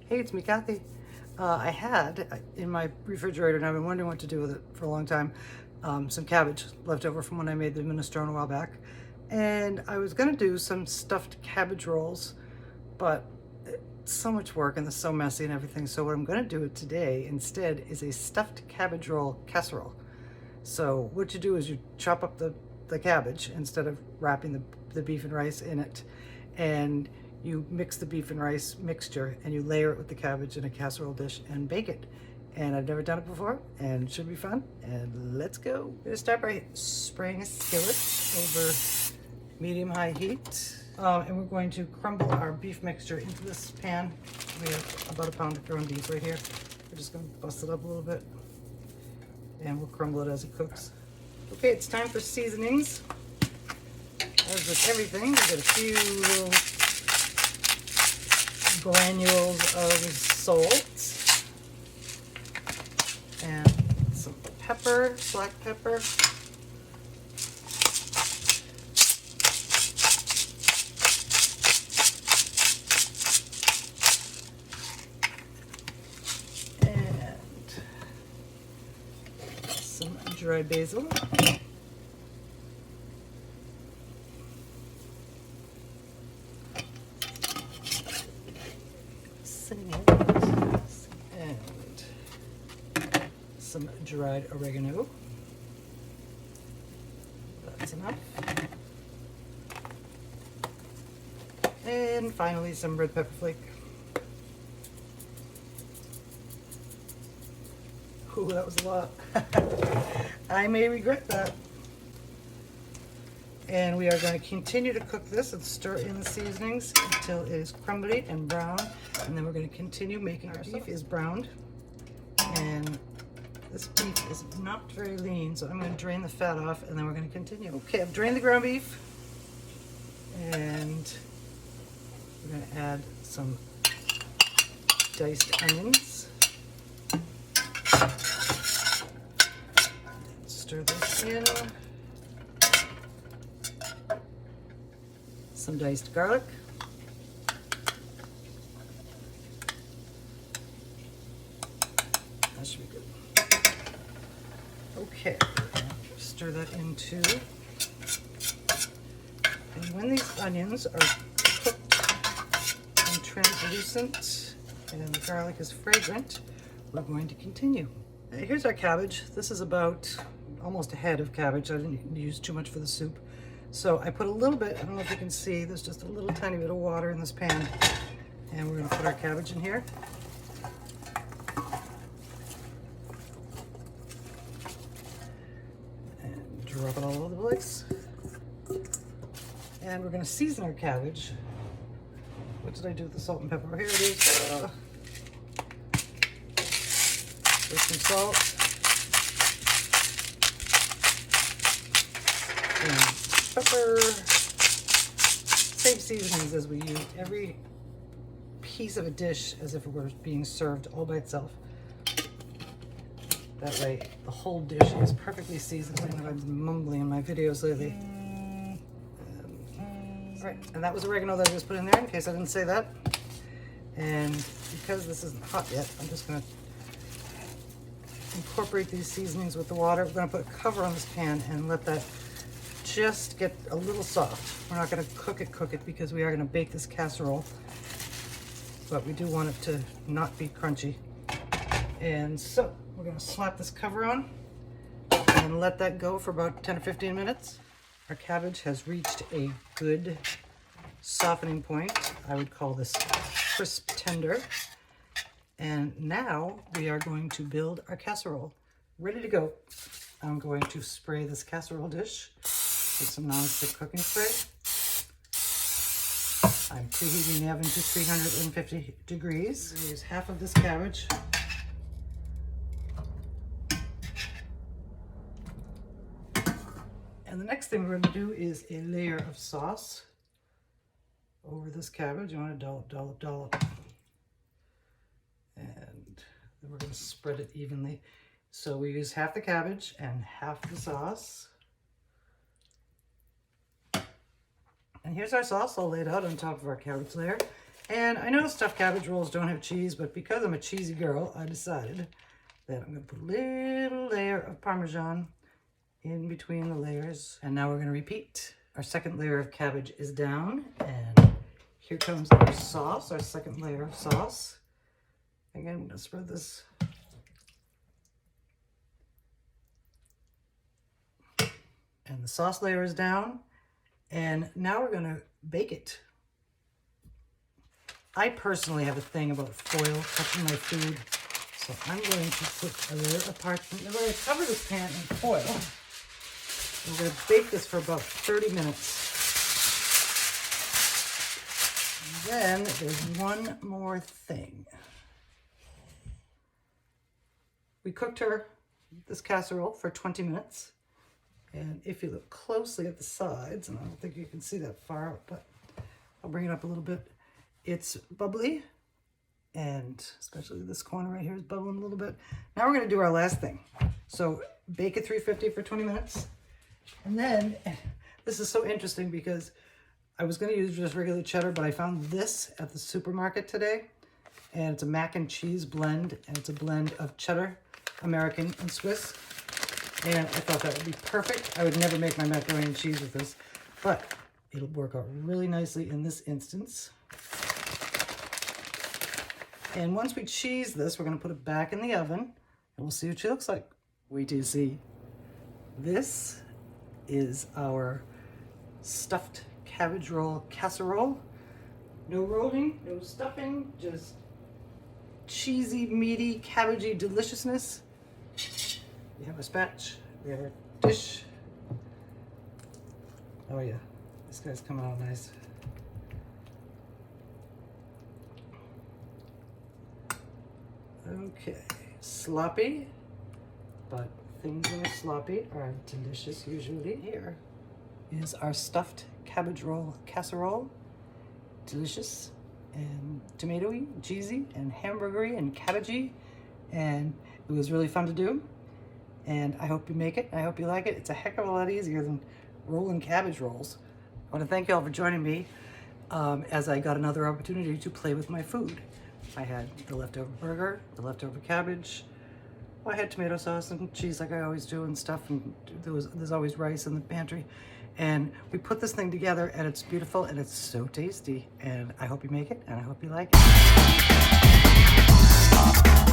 Hey, it's me, Kathy. I had in my refrigerator, and I've been wondering what to do with it for a long time, some cabbage left over from when I made the minestrone a while back. And I was gonna do some stuffed cabbage rolls, but it's so much work and it's so messy and everything. So what I'm gonna do today instead is a stuffed cabbage roll casserole. So what you do is you chop up the cabbage instead of wrapping the beef and rice in it. And you mix the beef and rice mixture and you layer it with the cabbage in a casserole dish and bake it. And I've never done it before and it should be fun. And let's go. I'm gonna start by spraying a skillet over medium-high heat. And we're going to crumble our beef mixture into this pan. We have about a pound of ground beef right here. We're just gonna bust it up a little bit and we'll crumble it as it cooks. Okay, it's time for seasonings. As with everything, we get a few little granules of salt and some pepper, black pepper. And some dried basil. And some dried oregano. That's enough. And finally some red pepper flake. Ooh, that was a lot. I may regret that. And we are going to continue to cook this and stir in the seasonings until it is crumbly and brown. And then we're going to continue making our beef is browned. And this beef is not very lean, so I'm going to drain the fat off and then we're going to continue. Okay, I've drained the ground beef. And we're going to add some diced onions. Stir this in. Some diced garlic. That should be good. Okay, stir that in too. And when these onions are cooked and translucent and the garlic is fragrant, we're going to continue. Here's our cabbage. This is about almost a head of cabbage. I didn't use too much for the soup. So I put a little bit, I don't know if you can see, there's just a little tiny bit of water in this pan. And we're gonna put our cabbage in here. And drop it all over the place. And we're gonna season our cabbage. What did I do with the salt and pepper? Here it is. With some salt. And pepper, same seasonings as we use every piece of a dish as if it were being served all by itself. That way the whole dish is perfectly seasoned. I've been mumbling in my videos lately. Right, and that was oregano that I just put in there in case I didn't say that. And because this isn't hot yet, I'm just going to incorporate these seasonings with the water. We're going to put a cover on this pan and let that just get a little soft. We're not going to cook it because we are going to bake this casserole, but we do want it to not be crunchy. And so we're going to slap this cover on and let that go for about 10 or 15 minutes. Our cabbage has reached a good softening point. I would call this crisp tender. And now we are going to build our casserole. Ready to go. I'm going to spray this casserole dish with some non-stick cooking spray. I'm preheating the oven to 350 degrees. I'm going to use half of this cabbage. And the next thing we're going to do is a layer of sauce over this cabbage. You want to dollop, dollop, dollop. And then we're going to spread it evenly. So we use half the cabbage and half the sauce. And here's our sauce all laid out on top of our cabbage layer. And I know stuffed cabbage rolls don't have cheese, but because I'm a cheesy girl, I decided that I'm going to put a little layer of Parmesan in between the layers. And now we're going to repeat. Our second layer of cabbage is down, and here comes our sauce, our second layer of sauce. Again, I'm going to spread this. And the sauce layer is down, and now we're going to bake it. I personally have a thing about foil touching my food, so I'm going to put a layer of parchment. I'm going to cover this pan in foil. We're going to bake this for about 30 minutes. And then there's one more thing. We cooked this casserole for 20 minutes. And if you look closely at the sides, and I don't think you can see that far out, but I'll bring it up a little bit. It's bubbly, and especially this corner right here is bubbling a little bit. Now we're going to do our last thing. So bake at 350 for 20 minutes. And then, this is so interesting because I was going to use just regular cheddar, but I found this at the supermarket today. And it's a mac and cheese blend, and it's a blend of cheddar, American, and Swiss. And I thought that would be perfect. I would never make my macaroni and cheese with this, but it'll work out really nicely in this instance. And once we cheese this, we're going to put it back in the oven, and we'll see what she looks like. Wait till you see. This is our stuffed cabbage roll casserole. No rolling, no stuffing, just cheesy, meaty, cabbagey deliciousness. We have a spatch, we have our dish. Oh yeah, this guy's coming out nice. Okay, sloppy, but things that are sloppy are delicious usually. Here is our stuffed cabbage roll casserole. Delicious and tomatoey, cheesy, and hamburgery and cabbagey, and it was really fun to do. And I hope you make it. I hope you like it. It's a heck of a lot easier than rolling cabbage rolls. I want to thank you all for joining me as I got another opportunity to play with my food. I had the leftover burger, the leftover cabbage. Well, I had tomato sauce and cheese like I always do and stuff, and there's always rice in the pantry. And we put this thing together, and it's beautiful, and it's so tasty. And I hope you make it, and I hope you like it.